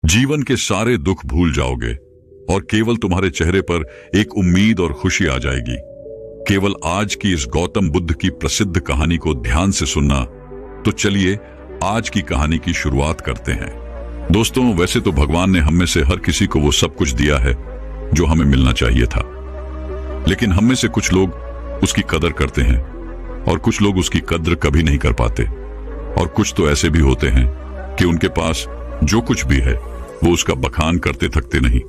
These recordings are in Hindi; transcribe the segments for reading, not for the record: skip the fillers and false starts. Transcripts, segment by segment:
जीवन के सारे दुख भूल जाओगे और केवल तुम्हारे चेहरे पर एक उम्मीद और खुशी आ जाएगी। केवल आज की इस गौतम बुद्ध की प्रसिद्ध कहानी को ध्यान से सुनना। तो चलिए आज की कहानी की शुरुआत करते हैं। दोस्तों, वैसे तो भगवान ने हम में से हर किसी को वो सब कुछ दिया है जो हमें मिलना चाहिए था, लेकिन हम में से कुछ लोग उसकी कदर करते हैं और कुछ लोग उसकी कद्र कभी नहीं कर पाते। और कुछ तो ऐसे भी होते हैं कि उनके पास जो कुछ भी है वो उसका बखान करते थकते नहीं,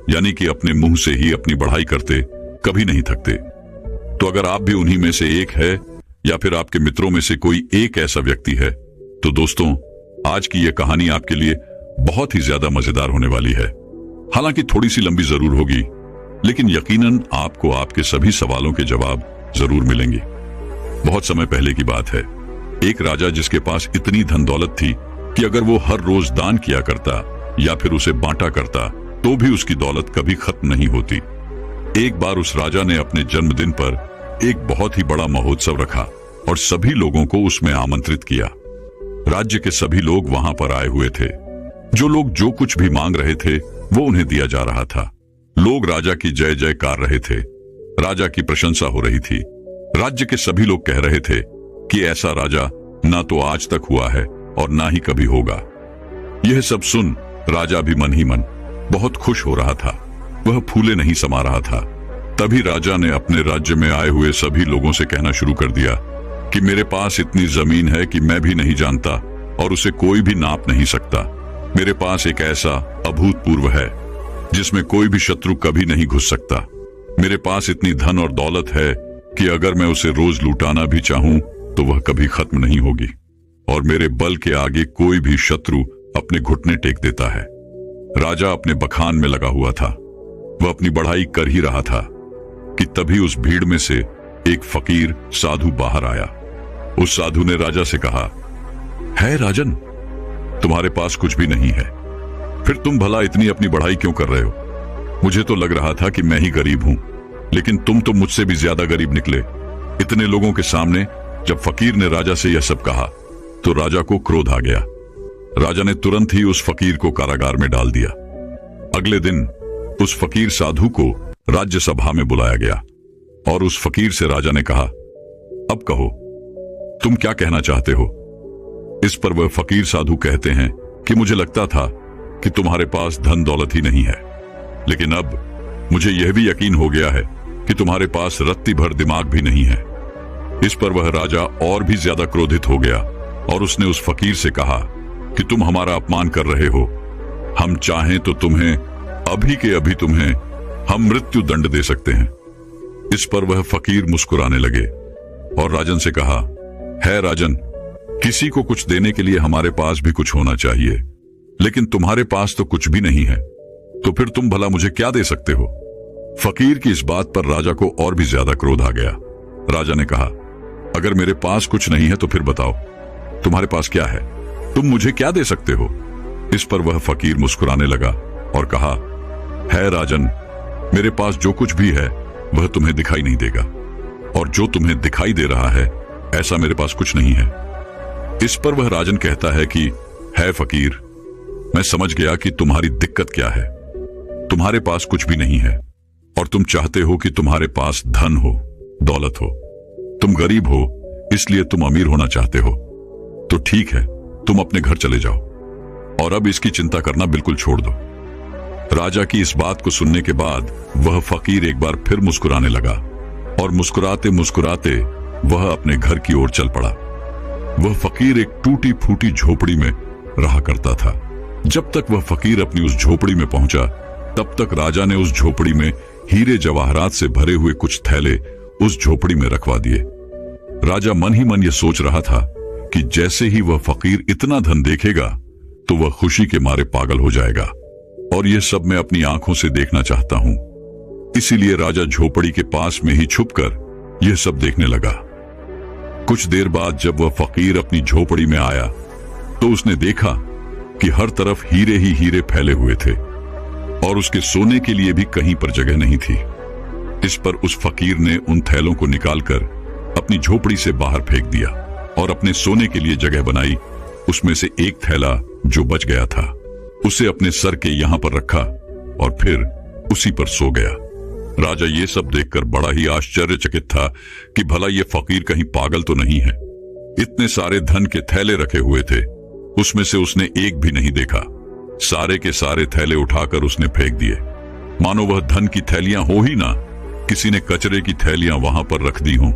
यानी कि अपने मुंह से ही अपनी बढ़ाई करते कभी नहीं थकते। तो अगर आप भी उन्हीं में से एक है या फिर आपके मित्रों में से कोई एक ऐसा व्यक्ति है, तो दोस्तों आज की यह कहानी आपके लिए बहुत ही ज्यादा मजेदार होने वाली है। हालांकि थोड़ी सी लंबी जरूर होगी, लेकिन यकीनन आपको आपके सभी सवालों के जवाब जरूर मिलेंगे। बहुत समय पहले की बात है, एक राजा जिसके पास इतनी धन दौलत थी कि अगर वो हर रोज दान किया करता या फिर उसे बांटा करता तो भी उसकी दौलत कभी खत्म नहीं होती। एक बार उस राजा ने अपने जन्मदिन पर एक बहुत ही बड़ा महोत्सव रखा और सभी लोगों को उसमें आमंत्रित किया। राज्य के सभी लोग वहां पर आए हुए थे। जो लोग जो कुछ भी मांग रहे थे वो उन्हें दिया जा रहा था। लोग राजा की जय जयकार रहे थे, राजा की प्रशंसा हो रही थी। राज्य के सभी लोग कह रहे थे कि ऐसा राजा ना तो आज तक हुआ है और ना ही कभी होगा। यह सब सुन राजा भी मन ही मन बहुत खुश हो रहा था। वह फूले नहीं समा रहा था। तभी राजा ने अपने राज्य में आए हुए सभी लोगों से कहना शुरू कर दिया कि मेरे पास इतनी जमीन है कि मैं भी नहीं जानता और उसे कोई भी नाप नहीं सकता। मेरे पास एक ऐसा अभूतपूर्व है जिसमें कोई भी शत्रु कभी नहीं घुस सकता। मेरे पास इतनी धन और दौलत है कि अगर मैं उसे रोज लुटाना भी चाहूं तो वह कभी खत्म नहीं होगी, और मेरे बल के आगे कोई भी शत्रु अपने घुटने टेक देता है। राजा अपने बखान में लगा हुआ था। वह अपनी बढ़ाई कर ही रहा था कि तभी उस भीड़ में से एक फकीर साधु बाहर आया। उस साधु ने राजा से कहा, है राजन, तुम्हारे पास कुछ भी नहीं है, फिर तुम भला इतनी अपनी बढ़ाई क्यों कर रहे हो? मुझे तो लग रहा था कि मैं ही गरीब हूं, लेकिन तुम तो मुझसे भी ज्यादा गरीब निकले। इतने लोगों के सामने जब फकीर ने राजा से यह सब कहा तो राजा को क्रोध आ गया। राजा ने तुरंत ही उस फकीर को कारागार में डाल दिया। अगले दिन उस फकीर साधु को राज्यसभा में बुलाया गया और उस फकीर से राजा ने कहा, अब कहो तुम क्या कहना चाहते हो? इस पर वह फकीर साधु कहते हैं कि मुझे लगता था कि तुम्हारे पास धन दौलत ही नहीं है, लेकिन अब मुझे यह भी यकीन हो गया है कि तुम्हारे पास रत्ती भर दिमाग भी नहीं है। इस पर वह राजा और भी ज्यादा क्रोधित हो गया और उसने उस फकीर से कहा कि तुम हमारा अपमान कर रहे हो। हम चाहें तो तुम्हें अभी के अभी तुम्हें हम मृत्यु दंड दे सकते हैं। इस पर वह फकीर मुस्कुराने लगे और राजन से कहा, है राजन, किसी को कुछ देने के लिए हमारे पास भी कुछ होना चाहिए, लेकिन तुम्हारे पास तो कुछ भी नहीं है, तो फिर तुम भला मुझे क्या दे सकते हो? फकीर की इस बात पर राजा को और भी ज्यादा क्रोध आ गया। राजा ने कहा, अगर मेरे पास कुछ नहीं है तो फिर बताओ तुम्हारे पास क्या है? तुम मुझे क्या दे सकते हो? इस पर वह फकीर मुस्कुराने लगा और कहा, है राजन, मेरे पास जो कुछ भी है वह तुम्हें दिखाई नहीं देगा, और जो तुम्हें दिखाई दे रहा है ऐसा मेरे पास कुछ नहीं है। इस पर वह राजन कहता है कि है फकीर, मैं समझ गया कि तुम्हारी दिक्कत क्या है। तुम्हारे पास कुछ भी नहीं है और तुम चाहते हो कि तुम्हारे पास धन हो, दौलत हो। तुम गरीब हो इसलिए तुम अमीर होना चाहते हो। तो ठीक है, तुम अपने घर चले जाओ और अब इसकी चिंता करना बिल्कुल छोड़ दो। राजा की इस बात को सुनने के बाद वह फकीर एक बार फिर मुस्कुराने लगा और मुस्कुराते मुस्कुराते वह अपने घर की ओर चल पड़ा। वह फकीर एक टूटी फूटी झोपड़ी में रहा करता था। जब तक वह फकीर अपनी उस झोपड़ी में पहुंचा तब तक राजा ने उस झोपड़ी में हीरे जवाहरात से भरे हुए कुछ थैले उस झोपड़ी में रखवा दिए। राजा मन ही मन यह सोच रहा था कि जैसे ही वह फकीर इतना धन देखेगा तो वह खुशी के मारे पागल हो जाएगा, और यह सब मैं अपनी आंखों से देखना चाहता हूं। इसीलिए राजा झोपड़ी के पास में ही छुपकर यह सब देखने लगा। कुछ देर बाद जब वह फकीर अपनी झोपड़ी में आया तो उसने देखा कि हर तरफ हीरे ही हीरे फैले हुए थे और उसके सोने के लिए भी कहीं पर जगह नहीं थी। इस पर उस फकीर ने उन थैलों को निकालकर अपनी झोपड़ी से बाहर फेंक दिया और अपने सोने के लिए जगह बनाई। उसमें से एक थैला जो बच गया था उसे अपने सर के यहां पर रखा और फिर उसी पर सो गया। राजा ये सब देखकर बड़ा ही आश्चर्यचकित था कि भला ये फकीर कहीं पागल तो नहीं है। इतने सारे धन के थैले रखे हुए थे, उसमें से उसने एक भी नहीं देखा। सारे के सारे थैले उठाकर उसने फेंक दिए, मानो वह धन की थैलियां हो ही ना, किसी ने कचरे की थैलियां वहां पर रख दी हों।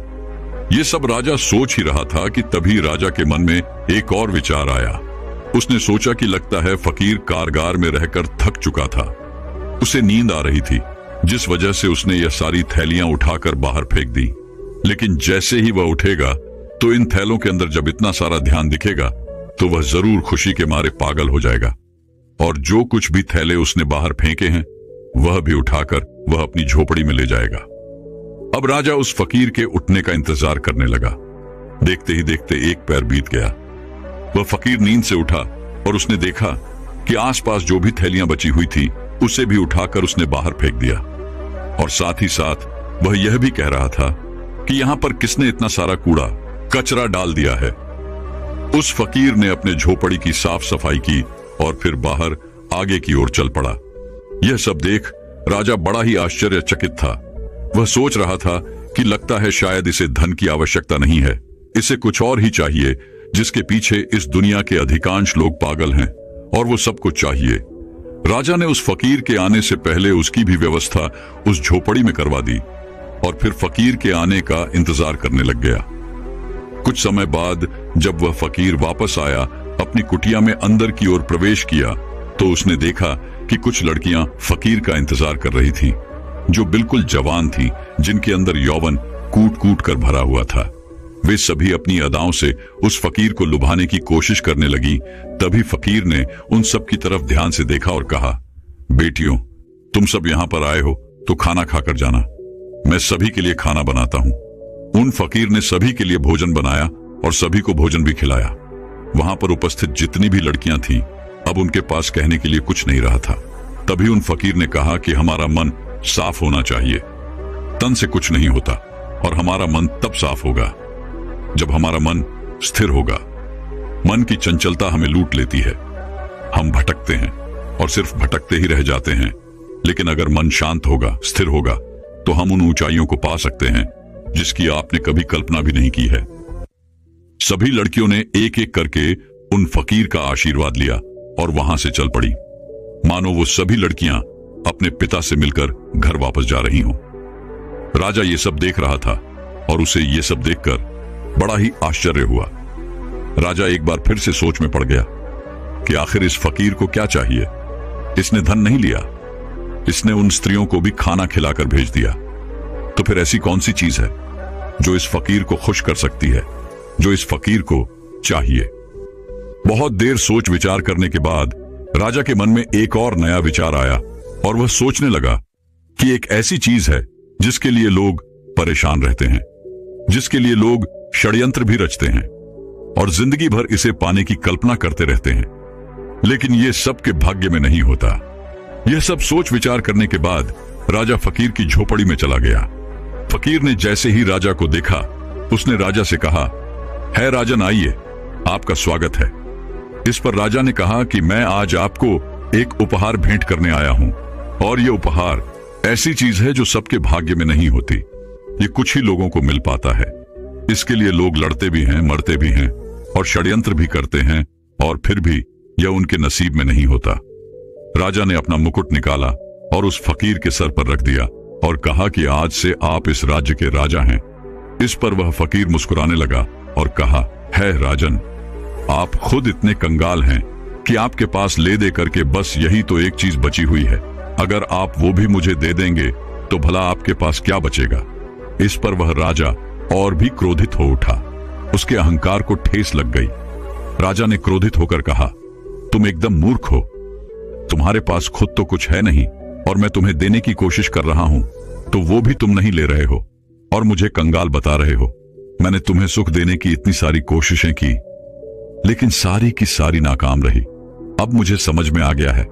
ये सब राजा सोच ही रहा था कि तभी राजा के मन में एक और विचार आया। उसने सोचा कि लगता है फकीर कारगार में रहकर थक चुका था, उसे नींद आ रही थी, जिस वजह से उसने यह सारी थैलियां उठाकर बाहर फेंक दी। लेकिन जैसे ही वह उठेगा तो इन थैलों के अंदर जब इतना सारा ध्यान दिखेगा तो वह जरूर खुशी के मारे पागल हो जाएगा और जो कुछ भी थैले उसने बाहर फेंके हैं वह भी उठाकर वह अपनी झोपड़ी में ले जाएगा। अब राजा उस फकीर के उठने का इंतजार करने लगा। देखते ही देखते एक पैर बीत गया। वह फकीर नींद से उठा और उसने देखा कि आसपास जो भी थैलियां बची हुई थी उसे भी उठाकर उसने बाहर फेंक दिया और साथ ही साथ वह यह भी कह रहा था कि यहां पर किसने इतना सारा कूड़ा कचरा डाल दिया है। उस फकीर ने अपने झोपड़ी की साफ सफाई की और फिर बाहर आगे की ओर चल पड़ा। यह सब देख राजा बड़ा ही आश्चर्यचकित था। वह सोच रहा था कि लगता है शायद इसे धन की आवश्यकता नहीं है, इसे कुछ और ही चाहिए जिसके पीछे इस दुनिया के अधिकांश लोग पागल हैं और वो सब कुछ चाहिए। राजा ने उस फकीर के आने से पहले उसकी भी व्यवस्था उस झोपड़ी में करवा दी और फिर फकीर के आने का इंतजार करने लग गया। कुछ समय बाद जब वह फकीर वापस आया, अपनी कुटिया में अंदर की ओर प्रवेश किया तो उसने देखा कि कुछ लड़कियां फकीर का इंतजार कर रही थीं, जो बिल्कुल जवान थीं, जिनके अंदर यौवन कूट कूट कर भरा हुआ था। वे सभी अपनी अदाओं से उस फकीर को लुभाने की कोशिश करने लगी। तभी फकीर ने उन सब की तरफ ध्यान से देखा और कहा, बेटियों, तुम सब यहां पर आए हो तो खाना खाकर जाना, मैं सभी के लिए खाना बनाता हूं। उन फकीर ने सभी के लिए भोजन बनाया और सभी को भोजन भी खिलाया। वहां पर उपस्थित जितनी भी लड़कियां थीं, अब उनके पास कहने के लिए कुछ नहीं रहा था। तभी उन फकीर ने कहा कि हमारा मन साफ होना चाहिए, तन से कुछ नहीं होता और हमारा मन तब साफ होगा जब हमारा मन स्थिर होगा। मन की चंचलता हमें लूट लेती है, हम भटकते हैं और सिर्फ भटकते ही रह जाते हैं। लेकिन अगर मन शांत होगा, स्थिर होगा, तो हम उन ऊंचाइयों को पा सकते हैं जिसकी आपने कभी कल्पना भी नहीं की है। सभी लड़कियों ने एक एक करके उन फकीर का आशीर्वाद लिया और वहां से चल पड़ी, मानो वो सभी लड़कियां अपने पिता से मिलकर घर वापस जा रही हों। राजा ये सब देख रहा था और उसे ये सब देखकर बड़ा ही आश्चर्य हुआ। राजा एक बार फिर से सोच में पड़ गया कि आखिर इस फकीर को क्या चाहिए। इसने धन नहीं लिया, इसने उन स्त्रियों को भी खाना खिलाकर भेज दिया, तो फिर ऐसी कौन सी चीज है जो इस फकीर को खुश कर सकती है, जो इस फकीर को चाहिए। बहुत देर सोच विचार करने के बाद राजा के मन में एक और नया विचार आया और वह सोचने लगा कि एक ऐसी चीज है जिसके लिए लोग परेशान रहते हैं, जिसके लिए लोग षड्यंत्र भी रचते हैं और जिंदगी भर इसे पाने की कल्पना करते रहते हैं, लेकिन यह सबके भाग्य में नहीं होता। यह सब सोच विचार करने के बाद राजा फकीर की झोपड़ी में चला गया। फकीर ने जैसे ही राजा को देखा, उसने राजा से कहा, है राजन, आइए, आपका स्वागत है। इस पर राजा ने कहा कि मैं आज आपको एक उपहार भेंट करने आया हूं और यह उपहार ऐसी चीज है जो सबके भाग्य में नहीं होती, ये कुछ ही लोगों को मिल पाता है। इसके लिए लोग लड़ते भी हैं, मरते भी हैं और षड्यंत्र भी करते हैं और फिर भी यह उनके नसीब में नहीं होता। राजा ने अपना मुकुट निकाला और उस फकीर के सर पर रख दिया और कहा कि आज से आप इस राज्य के राजा हैं। इस पर वह फकीर मुस्कुराने लगा और कहा, है राजन, आप खुद इतने कंगाल हैं कि आपके पास ले दे करके बस यही तो एक चीज बची हुई है। अगर आप वो भी मुझे दे देंगे तो भला आपके पास क्या बचेगा। इस पर वह राजा और भी क्रोधित हो उठा, उसके अहंकार को ठेस लग गई। राजा ने क्रोधित होकर कहा, तुम एकदम मूर्ख हो, तुम्हारे पास खुद तो कुछ है नहीं और मैं तुम्हें देने की कोशिश कर रहा हूं तो वो भी तुम नहीं ले रहे हो और मुझे कंगाल बता रहे हो। मैंने तुम्हें सुख देने की इतनी सारी कोशिशें की लेकिन सारी की सारी नाकाम रही। अब मुझे समझ में आ गया है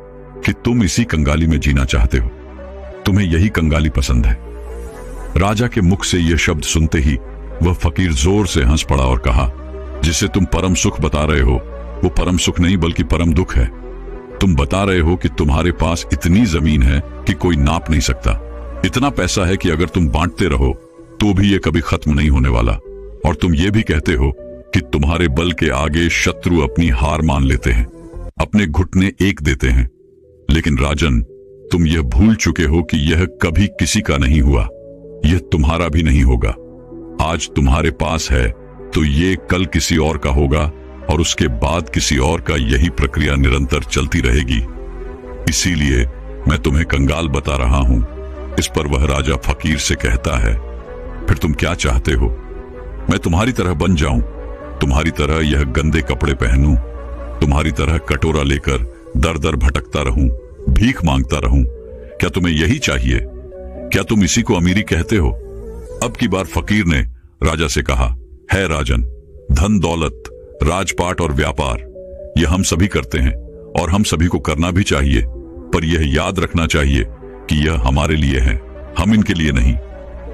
कि तुम इसी कंगाली में जीना चाहते हो, तुम्हें यही कंगाली पसंद है। राजा के मुख से यह शब्द सुनते ही वह फकीर जोर से हंस पड़ा और कहा, जिसे तुम परम सुख बता रहे हो वो परम सुख नहीं बल्कि परम दुख है। तुम बता रहे हो कि तुम्हारे पास इतनी जमीन है कि कोई नाप नहीं सकता। इतना पैसा है कि अगर तुम बांटते रहो तो भी ये कभी खत्म नहीं होने वाला। और तुम ये भी कहते हो कि तुम्हारे बल के आगे शत्रु अपनी हार मान लेते हैं, अपने घुटने एक देते हैं। लेकिन राजन, तुम यह भूल चुके हो कि यह कभी किसी का नहीं हुआ, यह तुम्हारा भी नहीं होगा। आज तुम्हारे पास है तो ये कल किसी और का होगा और उसके बाद किसी और का। यही प्रक्रिया निरंतर चलती रहेगी। इसीलिए मैं तुम्हें कंगाल बता रहा हूं। इस पर वह राजा फकीर से कहता है, फिर तुम क्या चाहते हो? मैं तुम्हारी तरह बन जाऊं, तुम्हारी तरह यह गंदे कपड़े पहनूं, तुम्हारी तरह कटोरा लेकर दर दर भटकता रहूं, भीख मांगता रहूं? क्या तुम्हें यही चाहिए? क्या तुम इसी को अमीरी कहते हो? अब की बार फकीर ने राजा से कहा, है राजन, धन दौलत, राजपाट और व्यापार यह हम सभी करते हैं और हम सभी को करना भी चाहिए, पर यह याद रखना चाहिए कि यह हमारे लिए है, हम इनके लिए नहीं।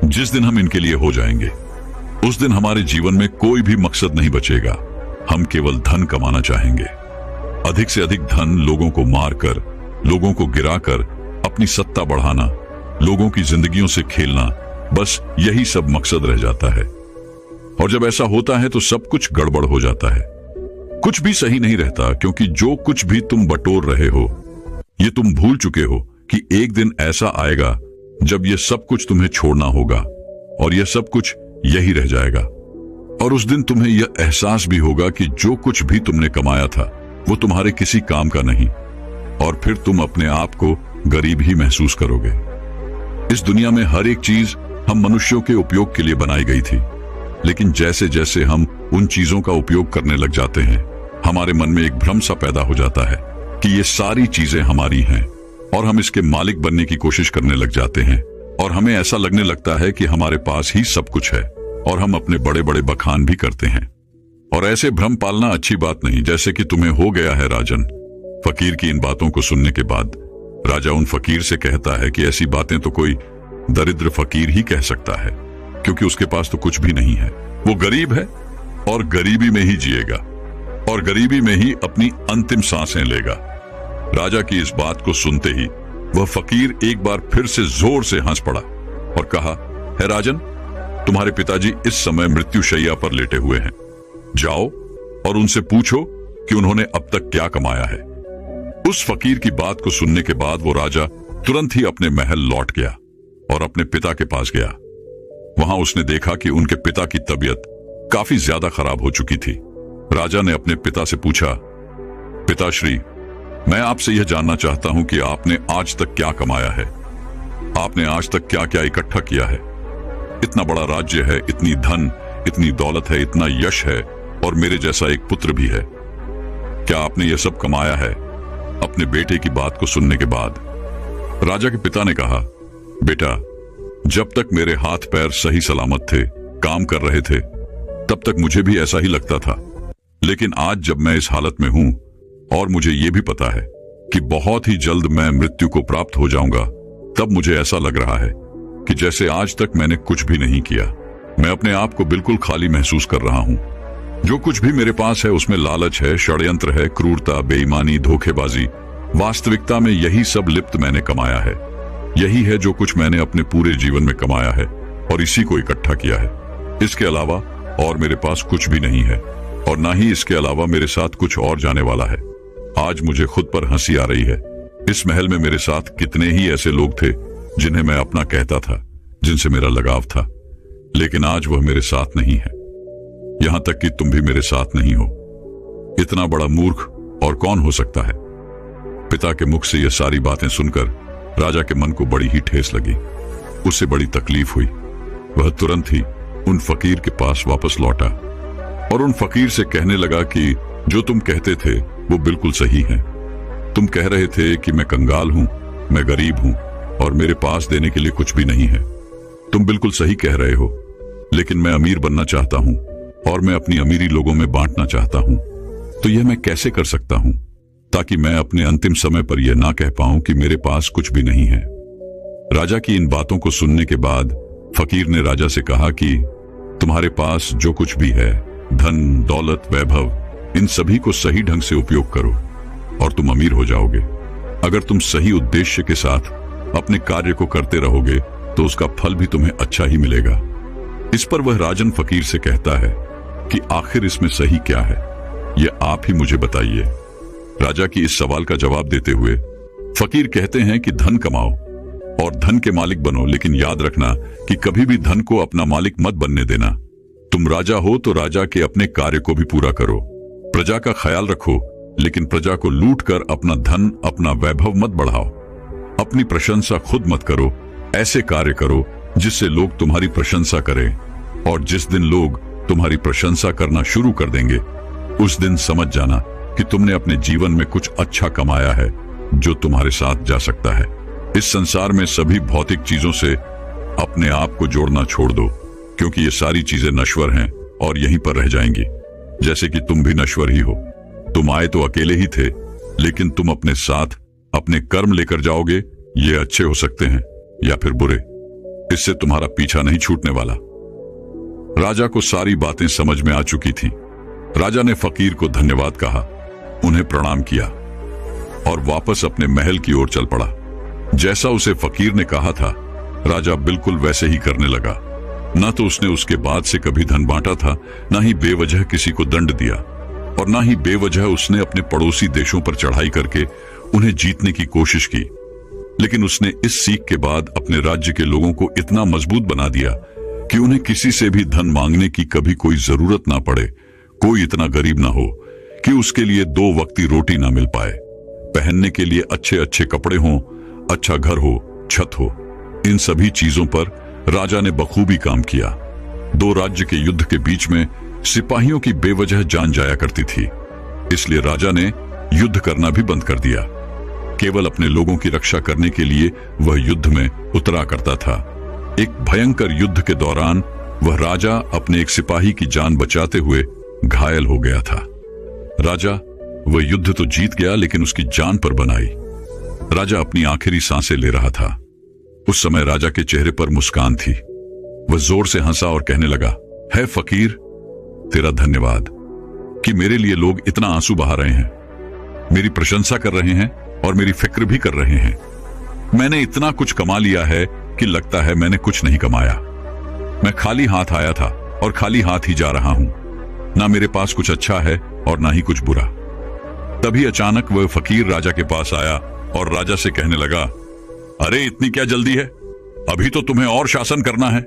जिस दिन हम इनके लिए हो जाएंगे उस दिन हमारे जीवन में कोई भी मकसद नहीं बचेगा। हम केवल धन कमाना चाहेंगे, अधिक से अधिक धन, लोगों को मारकर, लोगों को गिराकर अपनी सत्ता बढ़ाना, लोगों की जिंदगियों से खेलना, बस यही सब मकसद रह जाता है। और जब ऐसा होता है तो सब कुछ गड़बड़ हो जाता है, कुछ भी सही नहीं रहता, क्योंकि जो कुछ भी तुम बटोर रहे हो ये तुम भूल चुके हो कि एक दिन ऐसा आएगा जब यह सब कुछ तुम्हें छोड़ना होगा और यह सब कुछ यही रह जाएगा। और उस दिन तुम्हें यह एहसास भी होगा कि जो कुछ भी तुमने कमाया था वो तुम्हारे किसी काम का नहीं, और फिर तुम अपने आप को गरीब ही महसूस करोगे। इस दुनिया में हर एक चीज हम मनुष्यों के उपयोग के लिए बनाई गई थी, लेकिन जैसे जैसे हम उन चीजों का उपयोग करने लग जाते हैं हमारे मन में एक भ्रम सा पैदा हो जाता है कि ये सारी चीजें हमारी हैं और हम इसके मालिक बनने की कोशिश करने लग जाते हैं। और हमें ऐसा लगने लगता है कि हमारे पास ही सब कुछ है और हम अपने बड़े बड़े बखान भी करते हैं। और ऐसे भ्रम पालना अच्छी बात नहीं, जैसे कि तुम्हें हो गया है राजन। फकीर की इन बातों को सुनने के बाद राजा उन फकीर से कहता है कि ऐसी बातें तो कोई दरिद्र फकीर ही कह सकता है, क्योंकि उसके पास तो कुछ भी नहीं है। वो गरीब है और गरीबी में ही जिएगा और गरीबी में ही अपनी अंतिम सांसें लेगा। राजा की इस बात को सुनते ही वह फकीर एक बार फिर से जोर से हंस पड़ा और कहा, है राजन, तुम्हारे पिताजी इस समय मृत्युशैया पर लेटे हुए हैं। जाओ और उनसे पूछो कि उन्होंने अब तक क्या कमाया है। उस फकीर की बात को सुनने के बाद वो राजा तुरंत ही अपने महल लौट गया और अपने पिता के पास गया। वहां उसने देखा कि उनके पिता की तबीयत काफी ज्यादा खराब हो चुकी थी। राजा ने अपने पिता से पूछा, पिताश्री, मैं आपसे यह जानना चाहता हूं कि आपने आज तक क्या कमाया है, आपने आज तक क्या क्या इकट्ठा किया है। इतना बड़ा राज्य है, इतनी धन, इतनी दौलत है, इतना यश है और मेरे जैसा एक पुत्र भी है। क्या आपने यह सब कमाया है? अपने बेटे की बात को सुनने के बाद राजा के पिता ने कहा, बेटा, जब तक मेरे हाथ पैर सही सलामत थे, काम कर रहे थे, तब तक मुझे भी ऐसा ही लगता था। लेकिन आज जब मैं इस हालत में हूं और मुझे यह भी पता है कि बहुत ही जल्द मैं मृत्यु को प्राप्त हो जाऊंगा, तब मुझे ऐसा लग रहा है कि जैसे आज तक मैंने कुछ भी नहीं किया। मैं अपने आप को बिल्कुल खाली महसूस कर रहा हूं। जो कुछ भी मेरे पास है उसमें लालच है, षड्यंत्र है, क्रूरता, बेईमानी, धोखेबाजी। वास्तविकता में यही सब लिप्त मैंने कमाया है। यही है जो कुछ मैंने अपने पूरे जीवन में कमाया है और इसी को इकट्ठा किया है। इसके अलावा और मेरे पास कुछ भी नहीं है और ना ही इसके अलावा मेरे साथ कुछ और जाने वाला है। आज मुझे खुद पर हंसी आ रही है। इस महल में मेरे साथ कितने ही ऐसे लोग थे जिन्हें मैं अपना कहता था, जिनसे मेरा लगाव था, लेकिन आज वह मेरे साथ नहीं है। यहां तक कि तुम भी मेरे साथ नहीं हो। इतना बड़ा मूर्ख और कौन हो सकता है? पिता के मुख से यह सारी बातें सुनकर राजा के मन को बड़ी ही ठेस लगी। उसे बड़ी तकलीफ हुई। वह तुरंत ही उन फकीर के पास वापस लौटा और उन फकीर से कहने लगा कि जो तुम कहते थे वो बिल्कुल सही है। तुम कह रहे थे कि मैं कंगाल हूं, मैं गरीब हूं और मेरे पास देने के लिए कुछ भी नहीं है। तुम बिल्कुल सही कह रहे हो, लेकिन मैं अमीर बनना चाहता हूं और मैं अपनी अमीरी लोगों में बांटना चाहता हूं। तो यह मैं कैसे कर सकता हूं ताकि मैं अपने अंतिम समय पर यह ना कह पाऊं कि मेरे पास कुछ भी नहीं है। राजा की इन बातों को सुनने के बाद फकीर ने राजा से कहा कि तुम्हारे पास जो कुछ भी है, धन, दौलत, वैभव, इन सभी को सही ढंग से उपयोग करो। और तुम अमीर हो जाओगे। अगर तुम सही उद्देश्य के साथ अपने कार्य को करते रहोगे तो उसका फल भी तुम्हें अच्छा ही मिलेगा। इस पर वह राजन फकीर से कहता है कि आखिर इसमें सही क्या है, यह आप ही मुझे बताइए। राजा की इस सवाल का जवाब देते हुए फकीर कहते हैं कि धन कमाओ और धन के मालिक बनो, लेकिन याद रखना कि कभी भी धन को अपना मालिक मत बनने देना। तुम राजा हो तो राजा के अपने कार्य को भी पूरा करो, प्रजा का ख्याल रखो, लेकिन प्रजा को लूट कर अपना धन, अपना वैभव मत बढ़ाओ। अपनी प्रशंसा खुद मत करो, ऐसे कार्य करो जिससे लोग तुम्हारी प्रशंसा करें, और जिस दिन लोग तुम्हारी प्रशंसा करना शुरू कर देंगे उस दिन समझ जाना कि तुमने अपने जीवन में कुछ अच्छा कमाया है जो तुम्हारे साथ जा सकता है। इस संसार में सभी भौतिक चीजों से अपने आप को जोड़ना छोड़ दो, क्योंकि ये सारी चीजें नश्वर हैं और यहीं पर रह जाएंगी, जैसे कि तुम भी नश्वर ही हो। तुम आए तो अकेले ही थे, लेकिन तुम अपने साथ अपने कर्म लेकर जाओगे। ये अच्छे हो सकते हैं या फिर बुरे, इससे तुम्हारा पीछा नहीं छूटने वाला। राजा को सारी बातें समझ में आ चुकी थीं। राजा ने फकीर को धन्यवाद कहा, उन्हें प्रणाम किया और वापस अपने महल की ओर चल पड़ा। जैसा उसे फकीर ने कहा था, राजा बिल्कुल वैसे ही करने लगा। न तो उसने उसके बाद से कभी धन बांटा था, न ही बेवजह किसी को दंड दिया, और न ही बेवजह उसने अपने पड़ोसी देशों पर चढ़ाई करके उन्हें जीतने की कोशिश की। लेकिन उसने इस सीख के बाद अपने राज्य के लोगों को इतना मजबूत बना दिया कि उन्हें किसी से भी धन मांगने की कभी कोई जरूरत ना पड़े। कोई इतना गरीब ना हो कि उसके लिए 2 वक्त की रोटी ना मिल पाए, पहनने के लिए अच्छे अच्छे कपड़े हों, अच्छा घर हो, छत हो। इन सभी चीजों पर राजा ने बखूबी काम किया। 2 राज्य के युद्ध के बीच में सिपाहियों की बेवजह जान जाया करती थी, इसलिए राजा ने युद्ध करना भी बंद कर दिया। केवल अपने लोगों की रक्षा करने के लिए वह युद्ध में उतरा करता था। एक भयंकर युद्ध के दौरान वह राजा अपने एक सिपाही की जान बचाते हुए घायल हो गया था। राजा वह युद्ध तो जीत गया, लेकिन उसकी जान पर बनाई। राजा अपनी आखिरी सांसें ले रहा था। उस समय राजा के चेहरे पर मुस्कान थी। वह जोर से हंसा और कहने लगा, है फकीर, तेरा धन्यवाद कि मेरे लिए लोग इतना आंसू बहा रहे हैं, मेरी प्रशंसा कर रहे हैं और मेरी फिक्र भी कर रहे हैं। मैंने इतना कुछ कमा लिया है कि लगता है मैंने कुछ नहीं कमाया। मैं खाली हाथ आया था और खाली हाथ ही जा रहा हूं। ना मेरे पास कुछ अच्छा है और ना ही कुछ बुरा। तभी अचानक वह फकीर राजा के पास आया और राजा से कहने लगा, अरे इतनी क्या जल्दी है, अभी तो तुम्हें और शासन करना है।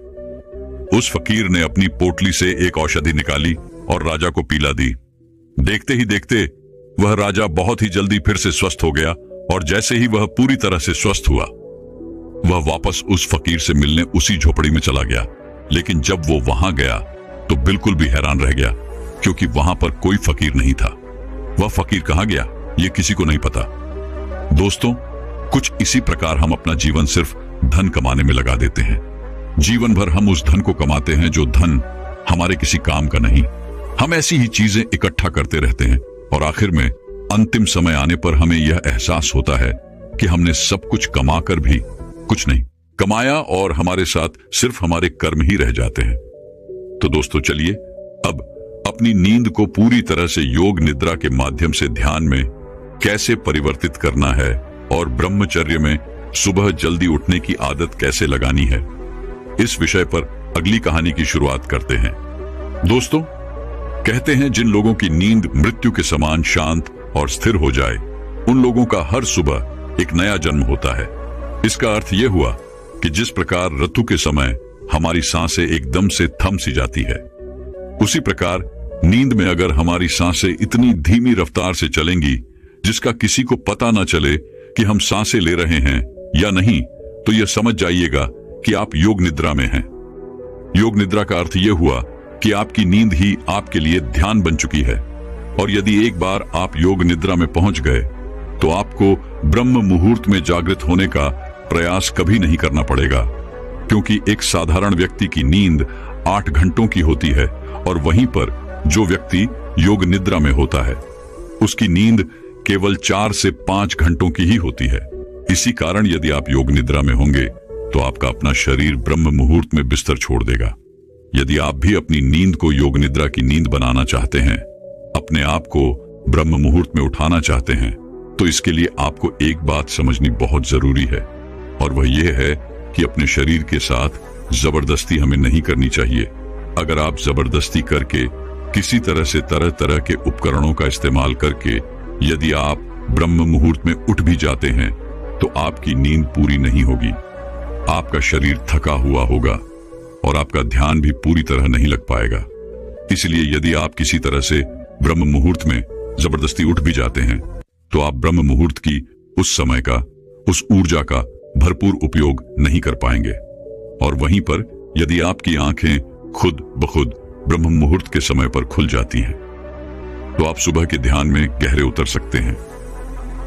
उस फकीर ने अपनी पोटली से एक औषधि निकाली और राजा को पिला दी। देखते ही देखते वह राजा बहुत ही जल्दी फिर से स्वस्थ हो गया, और जैसे ही वह पूरी तरह से स्वस्थ हुआ, वह वापस उस फकीर से मिलने उसी झोपड़ी में चला गया। लेकिन जब वो वहां गया तो बिल्कुल भी हैरान रह गया, क्योंकि वहां पर कोई फकीर नहीं था। वह फकीर कहां गया ये किसी को नहीं पता। दोस्तों, कुछ इसी प्रकार हम अपना जीवन सिर्फ धन कमाने में लगा देते हैं। जीवन भर हम उस धन को कमाते हैं जो धन हमारे किसी काम का नहीं। हम ऐसी ही चीजें इकट्ठा करते रहते हैं और आखिर में अंतिम समय आने पर हमें यह एहसास होता है कि हमने सब कुछ कमाकर भी कुछ नहीं कमाया और हमारे साथ सिर्फ हमारे कर्म ही रह जाते हैं। तो दोस्तों, चलिए अब अपनी नींद को पूरी तरह से योग निद्रा के माध्यम से ध्यान में कैसे परिवर्तित करना है और ब्रह्मचर्य में सुबह जल्दी उठने की आदत कैसे लगानी है, इस विषय पर अगली कहानी की शुरुआत करते हैं। दोस्तों, कहते हैं जिन लोगों की नींद मृत्यु के समान शांत और स्थिर हो जाए, उन लोगों का हर सुबह एक नया जन्म होता है। इसका अर्थ यह हुआ कि जिस प्रकार ऋतु के समय हमारी सांसें एकदम से थम सी जाती है, उसी प्रकार नींद में अगर हमारी सांसें इतनी धीमी रफ्तार से चलेंगी जिसका किसी को पता न चले कि हम सांसें ले रहे हैं या नहीं, तो यह समझ जाइएगा कि आप योग निद्रा में हैं। योग निद्रा का अर्थ यह हुआ कि आपकी नींद ही आपके लिए ध्यान बन चुकी है, और यदि एक बार आप योग निद्रा में पहुंच गए तो आपको ब्रह्म मुहूर्त में जागृत होने का प्रयास कभी नहीं करना पड़ेगा, क्योंकि एक साधारण व्यक्ति की नींद 8 घंटों की होती है, और वहीं पर जो व्यक्ति योग निद्रा में होता है उसकी नींद केवल 4 से 5 घंटों की ही होती है। इसी कारण यदि आप योग निद्रा में होंगे तो आपका अपना शरीर ब्रह्म मुहूर्त में बिस्तर छोड़ देगा। यदि आप भी अपनी नींद को योग निद्रा की नींद बनाना चाहते हैं, अपने आप को ब्रह्म मुहूर्त में उठाना चाहते हैं, तो इसके लिए आपको एक बात समझनी बहुत जरूरी है, और वह यह है कि अपने शरीर के साथ जबरदस्ती हमें नहीं करनी चाहिए। अगर आप जबरदस्ती करके किसी तरह से तरह तरह के उपकरणों का इस्तेमाल करके यदि आप ब्रह्म मुहूर्त में उठ भी जाते हैं तो आपकी नींद पूरी नहीं होगी। आपका शरीर थका हुआ होगा और आपका ध्यान भी पूरी तरह नहीं लग पाएगा। इसलिए यदि आप किसी तरह से ब्रह्म मुहूर्त में जबरदस्ती उठ भी जाते हैं तो आप ब्रह्म मुहूर्त की उस समय का, उस ऊर्जा का भरपूर उपयोग नहीं कर पाएंगे। और वहीं पर यदि आपकी आंखें खुद ब खुद ब्रह्म मुहूर्त के समय पर खुल जाती हैं तो आप सुबह के ध्यान में गहरे उतर सकते हैं,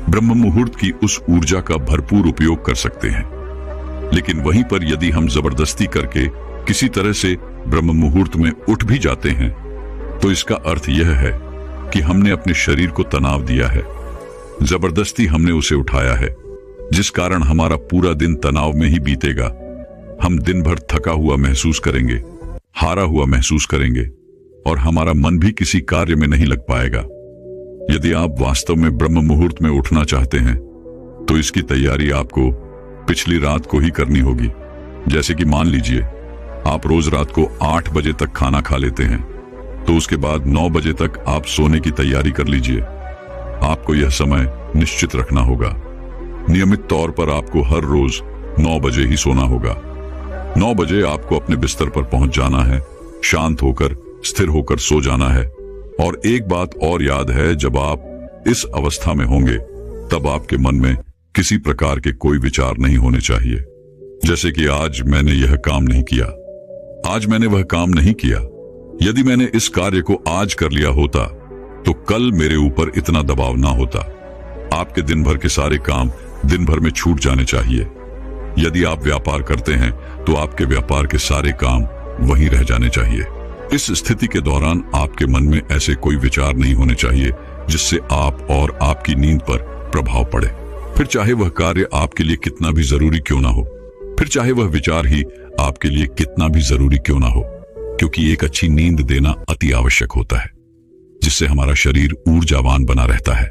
ब्रह्म मुहूर्त की उस ऊर्जा का भरपूर उपयोग कर सकते हैं। लेकिन वहीं पर यदि हम जबरदस्ती करके किसी तरह से ब्रह्म मुहूर्त में उठ भी जाते हैं तो इसका अर्थ यह है कि हमने अपने शरीर को तनाव दिया है, जबरदस्ती हमने उसे उठाया है, जिस कारण हमारा पूरा दिन तनाव में ही बीतेगा। हम दिन भर थका हुआ महसूस करेंगे, हारा हुआ महसूस करेंगे और हमारा मन भी किसी कार्य में नहीं लग पाएगा। यदि आप वास्तव में ब्रह्म मुहूर्त में उठना चाहते हैं तो इसकी तैयारी आपको पिछली रात को ही करनी होगी। जैसे कि मान लीजिए आप रोज रात को 8 बजे तक खाना खा लेते हैं तो उसके बाद 9 बजे तक आप सोने की तैयारी कर लीजिए। आपको यह समय निश्चित रखना होगा। नियमित तौर पर आपको हर रोज 9 बजे ही सोना होगा। 9 बजे आपको अपने बिस्तर पर पहुंच जाना है, शांत होकर स्थिर होकर सो जाना है। और एक बात और याद है, जब आप इस अवस्था में होंगे तब आपके मन में किसी प्रकार के कोई विचार नहीं होने चाहिए, जैसे कि आज मैंने यह काम नहीं किया, आज मैंने वह काम नहीं किया। यदि मैंने इस कार्य को आज कर लिया होता तो कल मेरे ऊपर इतना दबाव ना होता। आपके दिन भर के सारे काम दिन भर में छूट जाने चाहिए। यदि आप व्यापार करते हैं तो आपके व्यापार के सारे काम वहीं रह जाने चाहिए। इस स्थिति के दौरान आपके मन में ऐसे कोई विचार नहीं होने चाहिए जिससे आप और आपकी नींद पर प्रभाव पड़े, फिर चाहे वह कार्य आपके लिए कितना भी जरूरी क्यों ना हो, फिर चाहे वह विचार ही आपके लिए कितना भी जरूरी क्यों ना हो, क्योंकि एक अच्छी नींद देना अति आवश्यक होता है, जिससे हमारा शरीर ऊर्जावान बना रहता है,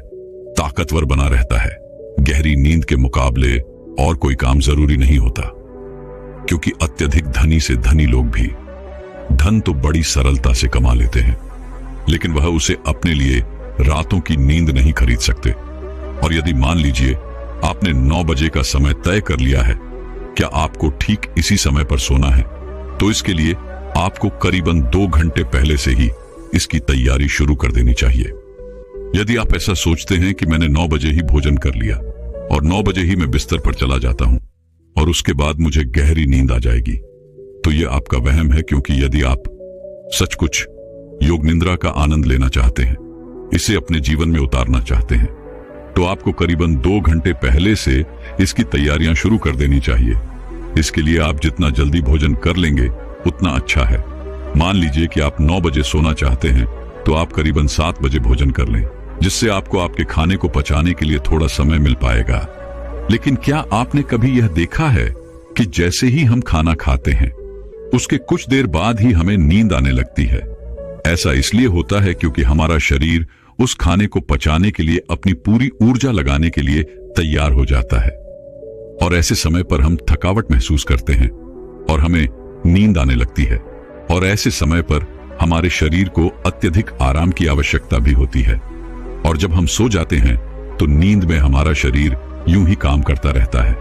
ताकतवर बना रहता है। गहरी नींद के मुकाबले और कोई काम जरूरी नहीं होता, क्योंकि अत्यधिक धनी से धनी लोग भी धन तो बड़ी सरलता से कमा लेते हैं, लेकिन वह उसे अपने लिए रातों की नींद नहीं खरीद सकते। और यदि मान लीजिए आपने 9 बजे का समय तय कर लिया है, क्या आपको ठीक इसी समय पर सोना है, तो इसके लिए आपको करीबन 2 घंटे पहले से ही इसकी तैयारी शुरू कर देनी चाहिए। यदि आप ऐसा सोचते हैं कि मैंने 9 बजे ही भोजन कर लिया और 9 बजे ही मैं बिस्तर पर चला जाता हूं और उसके बाद मुझे गहरी नींद आ जाएगी, तो यह आपका वहम है। क्योंकि यदि आप सच कुछ योग निद्रा का आनंद लेना चाहते हैं, इसे अपने जीवन में उतारना चाहते हैं, तो आपको करीबन 2 घंटे पहले से इसकी तैयारियां शुरू कर देनी चाहिए। इसके लिए आप जितना जल्दी भोजन कर लेंगे उतना अच्छा है। मान लीजिए कि आप 9 बजे सोना चाहते हैं तो आप करीबन 7 बजे भोजन कर लें, जिससे आपको आपके खाने को पचाने के लिए थोड़ा समय मिल पाएगा। लेकिन क्या आपने कभी यह देखा है कि जैसे ही हम खाना खाते हैं उसके कुछ देर बाद ही हमें नींद आने लगती है? ऐसा इसलिए होता है क्योंकि हमारा शरीर उस खाने को पचाने के लिए अपनी पूरी ऊर्जा लगाने के लिए तैयार हो जाता है, और ऐसे समय पर हम थकावट महसूस करते हैं और हमें नींद आने लगती है। और ऐसे समय पर हमारे शरीर को अत्यधिक आराम की आवश्यकता भी होती है, और जब हम सो जाते हैं तो नींद में हमारा शरीर यूं ही काम करता रहता है,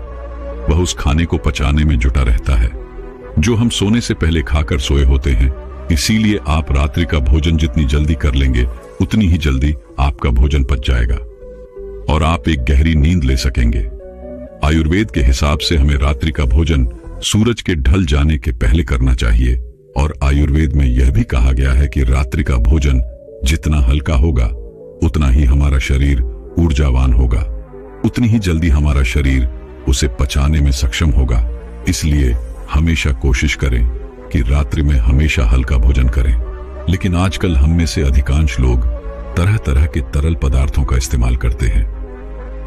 वह उस खाने को पचाने में जुटा रहता है जो हम सोने से पहले खाकर सोए होते हैं। इसीलिए आप रात्रि का भोजन जितनी जल्दी कर लेंगे उतनी ही जल्दी आपका भोजन पच जाएगा और आप एक गहरी नींद ले सकेंगे। आयुर्वेद के हिसाब से हमें रात्रि का भोजन सूरज के ढल जाने के पहले करना चाहिए, और आयुर्वेद में यह भी कहा गया है कि रात्रि का भोजन जितना हल्का होगा उतना ही हमारा शरीर ऊर्जावान होगा, उतनी ही जल्दी हमारा शरीर उसे पचाने में सक्षम होगा। इसलिए हमेशा कोशिश करें कि रात्रि में हमेशा हल्का भोजन करें। लेकिन आजकल हम में से अधिकांश लोग तरह तरह के तरल पदार्थों का इस्तेमाल करते हैं,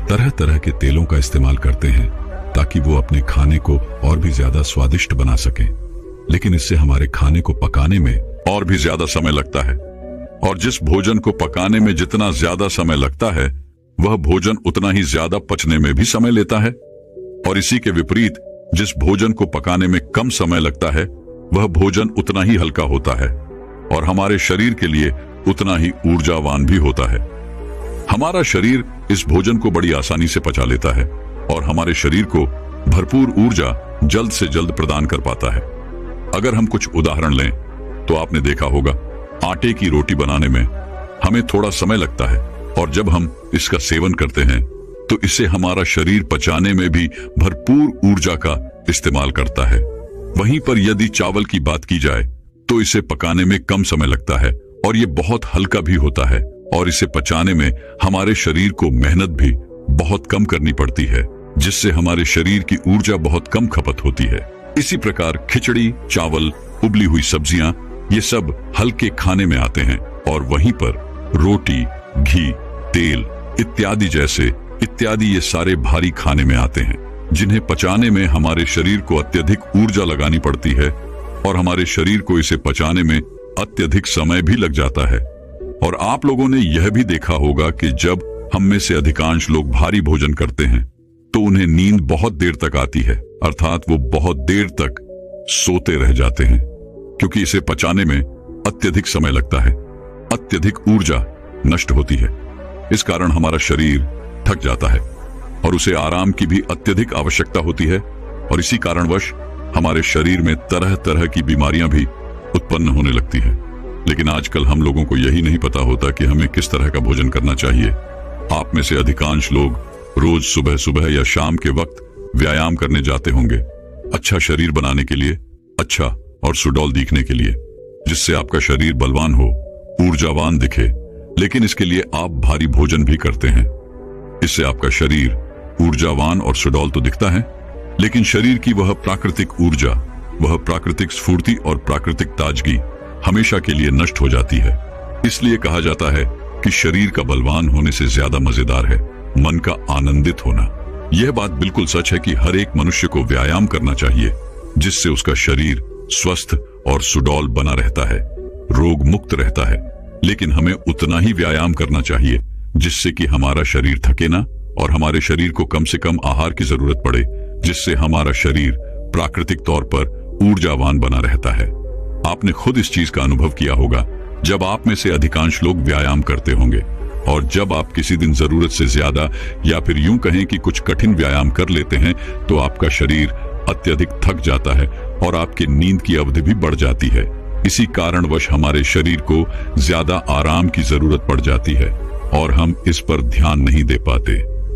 तरह तरह के तेलों का इस्तेमाल करते हैं ताकि वो अपने खाने को और भी ज्यादा स्वादिष्ट बना सकें। लेकिन इससे हमारे खाने को पकाने में और भी ज्यादा समय लगता है, और जिस भोजन को पकाने में जितना ज्यादा समय लगता है वह भोजन उतना ही ज्यादा पचने में भी समय लेता है। और इसी के विपरीत जिस भोजन को पकाने में कम समय लगता है वह भोजन उतना ही हल्का होता है और हमारे शरीर के लिए उतना ही ऊर्जावान भी होता है। हमारा शरीर इस भोजन को बड़ी आसानी से पचा लेता है और हमारे शरीर को भरपूर ऊर्जा जल्द से जल्द प्रदान कर पाता है। अगर हम कुछ उदाहरण लें तो आपने देखा होगा आटे की रोटी बनाने में हमें थोड़ा समय लगता है और जब हम इसका सेवन करते हैं तो इससे हमारा शरीर पचाने में भी भरपूर ऊर्जा का इस्तेमाल करता है। वहीं पर यदि चावल की बात की जाए तो इसे पकाने में कम समय लगता है और ये बहुत हल्का भी होता है और इसे पचाने में हमारे शरीर को मेहनत भी बहुत कम करनी पड़ती है, जिससे हमारे शरीर की ऊर्जा बहुत कम खपत होती है। इसी प्रकार खिचड़ी, चावल, उबली हुई सब्जियां ये सब हल्के खाने में आते हैं और वहीं पर रोटी, घी, तेल इत्यादि ये सारे भारी खाने में आते हैं, जिन्हें पचाने में हमारे शरीर को अत्यधिक ऊर्जा लगानी पड़ती है और हमारे शरीर को इसे पचाने में अत्यधिक समय भी लग जाता है। और आप लोगों ने यह भी देखा होगा कि जब हम में से अधिकांश लोग भारी भोजन करते हैं तो उन्हें नींद बहुत देर तक आती है, अर्थात वो बहुत देर तक सोते रह जाते हैं, क्योंकि इसे पचाने में अत्यधिक समय लगता है, अत्यधिक ऊर्जा नष्ट होती है। इस कारण हमारा शरीर थक जाता है और उसे आराम की भी अत्यधिक आवश्यकता होती है और इसी कारणवश हमारे शरीर में तरह तरह की बीमारियां भी उत्पन्न होने लगती है। लेकिन आजकल हम लोगों को यही नहीं पता होता कि हमें किस तरह का भोजन करना चाहिए। आप में से अधिकांश लोग रोज सुबह सुबह या शाम के वक्त व्यायाम करने जाते होंगे, अच्छा शरीर बनाने के लिए, अच्छा और सुडौल दिखने के लिए, जिससे आपका शरीर बलवान हो, ऊर्जावान दिखे। लेकिन इसके लिए आप भारी भोजन भी करते हैं। इससे आपका शरीर ऊर्जावान और सुडौल तो दिखता है, लेकिन शरीर की वह प्राकृतिक ऊर्जा, वह प्राकृतिक स्फूर्ति और प्राकृतिक ताजगी हमेशा के लिए नष्ट हो जाती है। इसलिए कहा जाता है कि शरीर का बलवान होने से ज्यादा मजेदार है मन का आनंदित होना। यह बात बिल्कुल सच है कि हर एक मनुष्य को व्यायाम करना चाहिए, जिससे उसका शरीर स्वस्थ और सुडौल बना रहता है, रोग मुक्त रहता है। लेकिन हमें उतना ही व्यायाम करना चाहिए जिससे कि हमारा शरीर थके ना और हमारे शरीर को कम से कम आहार की जरूरत पड़े, जिससे हमारा शरीर प्राकृतिक तौर पर ऊर्जावान बना रहता है। आपने खुद इस चीज का अनुभव किया होगा जब आप में से अधिकांश लोग व्यायाम करते होंगे और जब आप किसी दिन जरूरत से ज्यादा या फिर यूं कहें कि कुछ कठिन व्यायाम कर लेते हैं तो आपका शरीर अत्यधिक थक जाता है और आपकी नींद की अवधि भी बढ़ जाती है। इसी कारणवश हमारे शरीर को ज्यादा आराम की जरूरत पड़ जाती है और हम इस पर ध्यान नहीं दे पाते।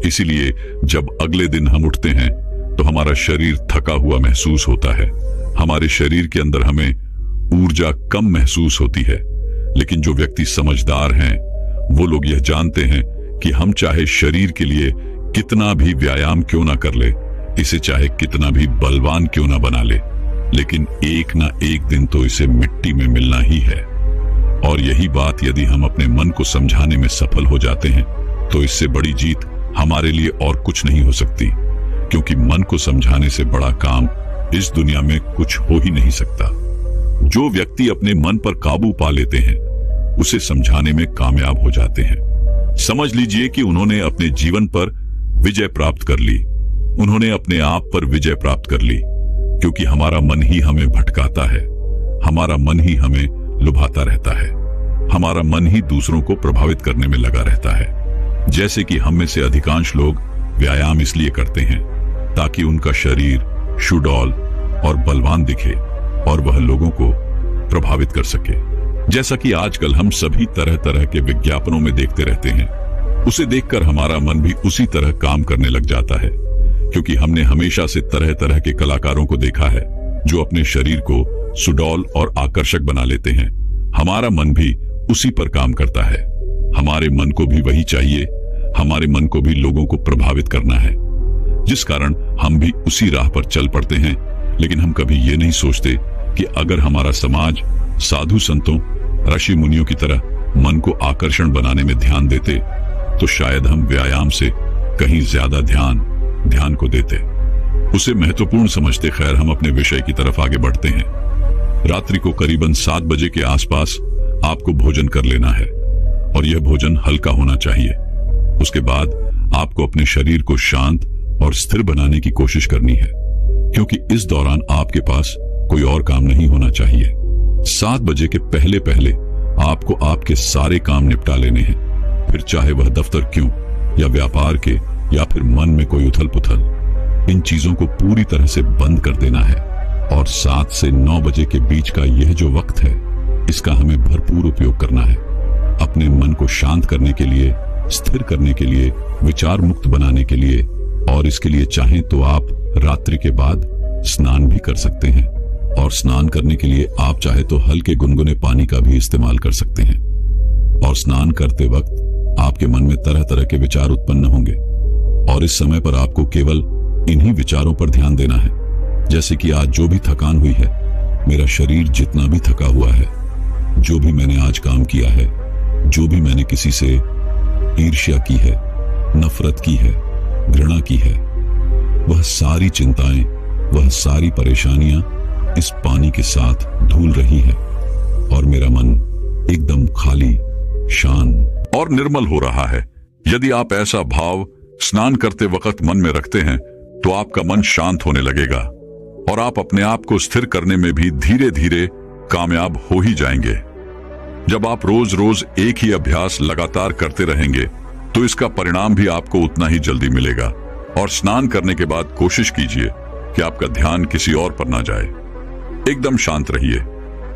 इसीलिए जब अगले दिन हम उठते हैं तो हमारा शरीर थका हुआ महसूस होता है, हमारे शरीर के अंदर हमें ऊर्जा कम महसूस होती है। लेकिन जो व्यक्ति समझदार हैं वो लोग यह जानते हैं कि हम चाहे शरीर के लिए कितना भी व्यायाम क्यों ना कर ले, इसे चाहे कितना भी बलवान क्यों ना बना ले, लेकिन एक ना एक दिन तो इसे मिट्टी में मिलना ही है। और यही बात यदि हम अपने मन को समझाने में सफल हो जाते हैं तो इससे बड़ी जीत हमारे लिए और कुछ नहीं हो सकती, क्योंकि मन को समझाने से बड़ा काम इस दुनिया में कुछ हो ही नहीं सकता। जो व्यक्ति अपने मन पर काबू पा लेते हैं उसे समझाने में कामयाब हो जाते हैं। समझ लीजिए कि उन्होंने अपने जीवन पर विजय प्राप्त कर ली, उन्होंने अपने आप पर विजय प्राप्त कर ली, क्योंकि हमारा मन ही हमें भटकाता है, हमारा मन ही हमें लुभाता रहता है, हमारा मन ही दूसरों को प्रभावित करने में लगा रहता है। जैसे कि हम में से अधिकांश लोग व्यायाम इसलिए करते हैं ताकि उनका शरीर सुडौल और बलवान दिखे और वह लोगों को प्रभावित कर सके। जैसा कि आजकल हम सभी तरह तरह के विज्ञापनों में देखते रहते हैं, उसे देखकर हमारा मन भी उसी तरह काम करने लग जाता है, क्योंकि हमने हमेशा से तरह तरह के कलाकारों को देखा है जो अपने शरीर को सुडौल और आकर्षक बना लेते हैं। हमारा मन भी उसी पर काम करता है, हमारे मन को भी वही चाहिए, हमारे मन को भी लोगों को प्रभावित करना है, जिस कारण हम भी उसी राह पर चल पड़ते हैं। लेकिन हम कभी ये नहीं सोचते कि अगर हमारा समाज साधु संतों, ऋषि मुनियों की तरह मन को आकर्षण बनाने में ध्यान देते तो शायद हम व्यायाम से कहीं ज्यादा ध्यान को देते, उसे महत्वपूर्ण समझते। खैर, हम अपने विषय की तरफ आगे बढ़ते हैं। रात्रि को करीबन 7 बजे के आसपास आपको भोजन कर लेना है और यह भोजन हल्का होना चाहिए। उसके बाद आपको अपने शरीर को शांत और स्थिर बनाने की कोशिश करनी है, क्योंकि इस दौरान आपके पास कोई और काम नहीं होना चाहिए। 7 बजे के पहले पहले आपको आपके सारे काम निपटा लेने हैं, फिर चाहे वह दफ्तर क्यों या व्यापार के या फिर मन में कोई उथल पुथल, इन चीजों को पूरी तरह से बंद कर देना है। और 7 से 9 बजे के बीच का यह जो वक्त है, इसका हमें भरपूर उपयोग करना है, अपने मन को शांत करने के लिए, स्थिर करने के लिए, विचार मुक्त बनाने के लिए। और इसके लिए चाहें तो आप रात्रि के बाद स्नान भी कर सकते हैं, और स्नान करने के लिए आप चाहे तो हल्के गुनगुने पानी का भी इस्तेमाल कर सकते हैं। और स्नान करते वक्त आपके मन में तरह तरह के विचार उत्पन्न होंगे, और इस समय पर आपको केवल इन्हीं विचारों पर ध्यान देना है, जैसे कि आज जो भी थकान हुई है, मेरा शरीर जितना भी थका हुआ है, जो भी मैंने आज काम किया है, जो भी मैंने किसी से ईर्ष्या की है, नफरत की है, घृणा की है, वह सारी चिंताएं, वह सारी परेशानियां इस पानी के साथ धुल रही है, और मेरा मन एकदम खाली, शांत और निर्मल हो रहा है। यदि आप ऐसा भाव स्नान करते वक्त मन में रखते हैं, तो आपका मन शांत होने लगेगा और आप अपने आप को स्थिर करने में भी धीरे धीरे कामयाब हो ही जाएंगे। जब आप रोज रोज एक ही अभ्यास लगातार करते रहेंगे, तो इसका परिणाम भी आपको उतना ही जल्दी मिलेगा। और स्नान करने के बाद कोशिश कीजिए कि आपका ध्यान किसी और पर ना जाए। एकदम शांत रहिए।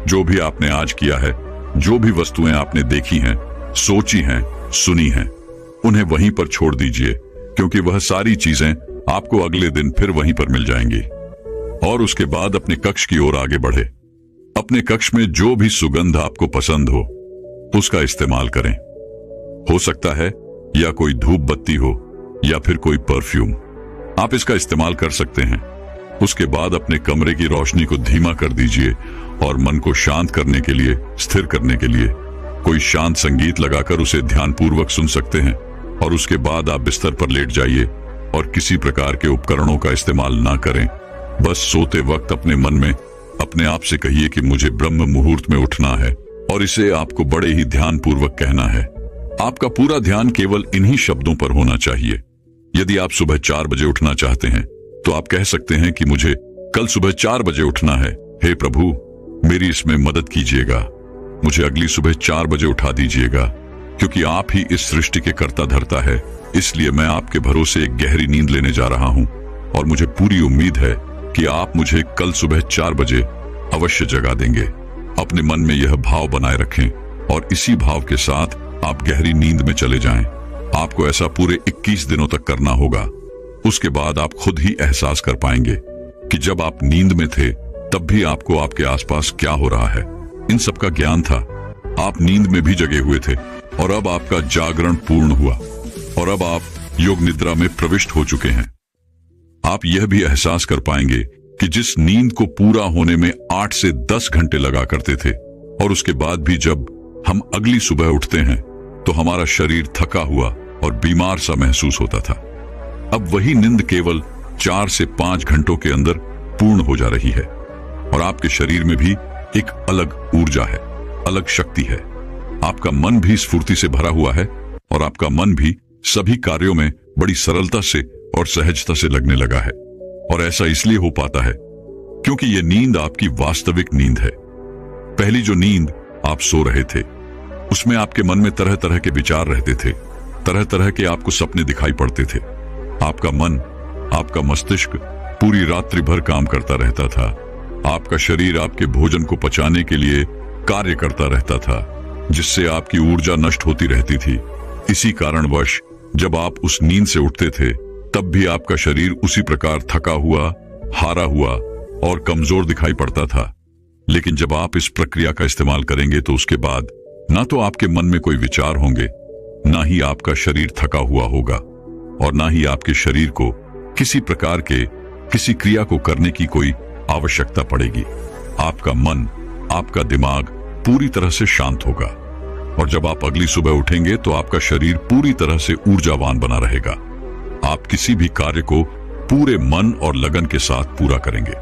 जो भी आपने आज किया है, जो भी वस्तुएं आपने देखी हैं, सोची हैं, सुनी हैं, उन्हें वहीं पर छोड़ दीजिए, क्योंकि वह सारी चीजें आपको अगले दिन फिर वहीं पर मिल जाएंगी। और उसके बाद अपने कक्ष की ओर आगे बढ़े। अपने कक्ष में जो भी सुगंध आपको पसंद हो, उसका इस्तेमाल करें। हो सकता है या कोई धूप बत्ती हो या फिर कोई परफ्यूम, आप इसका इस्तेमाल कर सकते हैं। उसके बाद अपने कमरे की रोशनी को धीमा कर दीजिए और मन को शांत करने के लिए, स्थिर करने के लिए कोई शांत संगीत लगाकर उसे ध्यानपूर्वक सुन सकते हैं। और उसके बाद आप बिस्तर पर लेट जाइए और किसी प्रकार के उपकरणों का इस्तेमाल ना करें। बस सोते वक्त अपने मन में अपने आप से कहिए कि मुझे ब्रह्म मुहूर्त में उठना है, और इसे आपको बड़े ही ध्यानपूर्वक कहना है। आपका पूरा ध्यान केवल इन्हीं शब्दों पर होना चाहिए। यदि आप सुबह 4 बजे उठना चाहते हैं, तो आप कह सकते हैं कि मुझे कल सुबह 4 बजे उठना है। हे प्रभु, मेरी इसमें मदद कीजिएगा, मुझे अगली सुबह 4 बजे उठा दीजिएगा, क्योंकि आप ही इस सृष्टि के कर्ता धर्ता है। इसलिए मैं आपके भरोसे एक गहरी नींद लेने जा रहा हूं, और मुझे पूरी उम्मीद है कि आप मुझे कल सुबह 4 बजे अवश्य जगा देंगे। अपने मन में यह भाव बनाए रखें, और इसी भाव के साथ आप गहरी नींद में चले जाएं। आपको ऐसा पूरे 21 दिनों तक करना होगा। उसके बाद आप खुद ही एहसास कर पाएंगे कि जब आप नींद में थे, तब भी आपको आपके आसपास क्या हो रहा है, इन सब का ज्ञान था। आप नींद में भी जगे हुए थे, और अब आपका जागरण पूर्ण हुआ, और अब आप योग निद्रा में प्रविष्ट हो चुके हैं। आप यह भी एहसास कर पाएंगे कि जिस नींद को पूरा होने में 8 से 10 घंटे लगा करते थे, और उसके बाद भी जब हम अगली सुबह उठते हैं, तो हमारा शरीर थका हुआ और बीमार सा महसूस होता था, अब वही नींद केवल 4 से 5 घंटों के अंदर पूर्ण हो जा रही है। और आपके शरीर में भी एक अलग ऊर्जा है, अलग शक्ति है। आपका मन भी स्फूर्ति से भरा हुआ है, और आपका मन भी सभी कार्यों में बड़ी सरलता से और सहजता से लगने लगा है। और ऐसा इसलिए हो पाता है क्योंकि यह नींद आपकी वास्तविक नींद है। पहली जो नींद आप सो रहे थे, उसमें आपके मन में तरह तरह के विचार रहते थे, तरह तरह के आपको सपने दिखाई पड़ते थे। आपका मन, आपका मस्तिष्क पूरी रात्रि भर काम करता रहता था। आपका शरीर आपके भोजन को पचाने के लिए कार्य करता रहता था, जिससे आपकी ऊर्जा नष्ट होती रहती थी। इसी कारणवश जब आप उस नींद से उठते थे, तब भी आपका शरीर उसी प्रकार थका हुआ, हारा हुआ और कमजोर दिखाई पड़ता था। लेकिन जब आप इस प्रक्रिया का इस्तेमाल करेंगे, तो उसके बाद ना तो आपके मन में कोई विचार होंगे, ना ही आपका शरीर थका हुआ होगा, और ना ही आपके शरीर को किसी प्रकार के किसी क्रिया को करने की कोई आवश्यकता पड़ेगी। आपका मन, आपका दिमाग पूरी तरह से शांत होगा, और जब आप अगली सुबह उठेंगे, तो आपका शरीर पूरी तरह से ऊर्जावान बना रहेगा। आप किसी भी कार्य को पूरे मन और लगन के साथ पूरा करेंगे।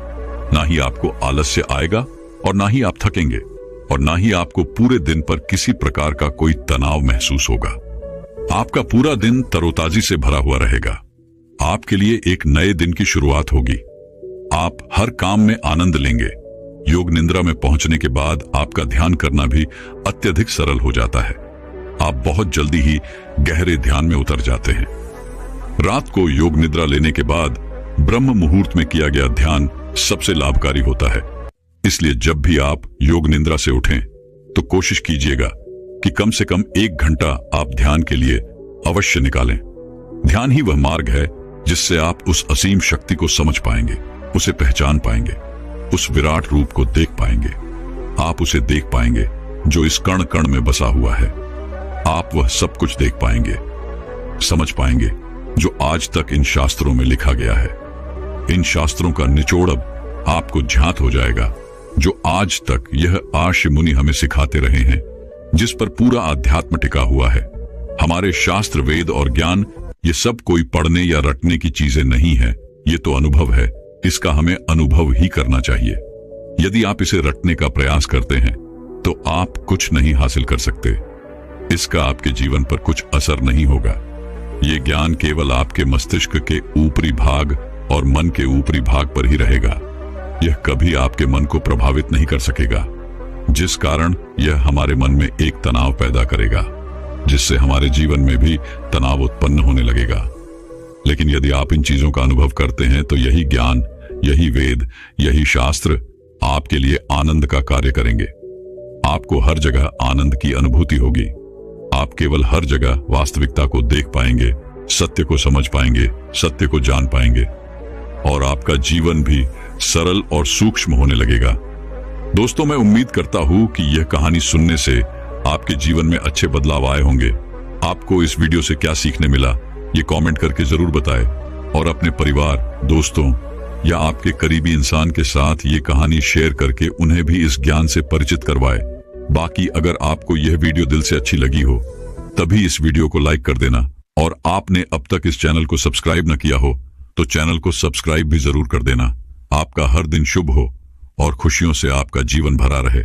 ना ही आपको आलस्य आएगा, और ना ही आप थकेंगे, और ना ही आपको पूरे दिन पर किसी प्रकार का कोई तनाव महसूस होगा। आपका पूरा दिन तरोताजी से भरा हुआ रहेगा। आपके लिए एक नए दिन की शुरुआत होगी। आप हर काम में आनंद लेंगे। योग निद्रा में पहुंचने के बाद आपका ध्यान करना भी अत्यधिक सरल हो जाता है। आप बहुत जल्दी ही गहरे ध्यान में उतर जाते हैं। रात को योग निद्रा लेने के बाद ब्रह्म मुहूर्त में किया गया ध्यान सबसे लाभकारी होता है। इसलिए जब भी आप योग निद्रा से उठें तो कोशिश कीजिएगा कि कम से कम 1 घंटा आप ध्यान के लिए अवश्य निकालें। ध्यान ही वह मार्ग है जिससे आप उस असीम शक्ति को समझ पाएंगे, उसे पहचान पाएंगे, उस विराट रूप को देख पाएंगे। आप उसे देख पाएंगे जो इस कण कण में बसा हुआ है। आप वह सब कुछ देख पाएंगे, समझ पाएंगे जो आज तक इन शास्त्रों में लिखा गया है। इन शास्त्रों का निचोड़ अब आपको ज्ञात हो जाएगा, जो आज तक यह आर्ष मुनि हमें सिखाते रहे हैं, जिस पर पूरा अध्यात्म टिका हुआ है। हमारे शास्त्र, वेद और ज्ञान ये सब कोई पढ़ने या रटने की चीजें नहीं है। ये तो अनुभव है। इसका हमें अनुभव ही करना चाहिए। यदि आप इसे रटने का प्रयास करते हैं तो आप कुछ नहीं हासिल कर सकते। इसका आपके जीवन पर कुछ असर नहीं होगा। ये ज्ञान केवल आपके मस्तिष्क के ऊपरी भाग और मन के ऊपरी भाग पर ही रहेगा। यह कभी आपके मन को प्रभावित नहीं कर सकेगा, जिस कारण यह हमारे मन में एक तनाव पैदा करेगा, जिससे हमारे जीवन में भी तनाव उत्पन्न होने लगेगा। लेकिन यदि आप इन चीजों का अनुभव करते हैं तो यही ज्ञान, यही वेद, यही शास्त्र आपके लिए आनंद का कार्य करेंगे। आपको हर जगह आनंद की अनुभूति होगी। आप केवल हर जगह वास्तविकता को देख पाएंगे, सत्य को समझ पाएंगे, सत्य को जान पाएंगे, और आपका जीवन भी सरल और सूक्ष्म होने लगेगा। दोस्तों, मैं उम्मीद करता हूं कि यह कहानी सुनने से आपके जीवन में अच्छे बदलाव आए होंगे। आपको इस वीडियो से क्या सीखने मिला, ये कमेंट करके जरूर बताएं, और अपने परिवार, दोस्तों या आपके करीबी इंसान के साथ ये कहानी शेयर करके उन्हें भी इस ज्ञान से परिचित करवाएं। बाकी अगर आपको यह वीडियो दिल से अच्छी लगी हो तभी इस वीडियो को लाइक कर देना, और आपने अब तक इस चैनल को सब्सक्राइब न किया हो तो चैनल को सब्सक्राइब भी जरूर कर देना। आपका हर दिन शुभ हो और खुशियों से आपका जीवन भरा रहे।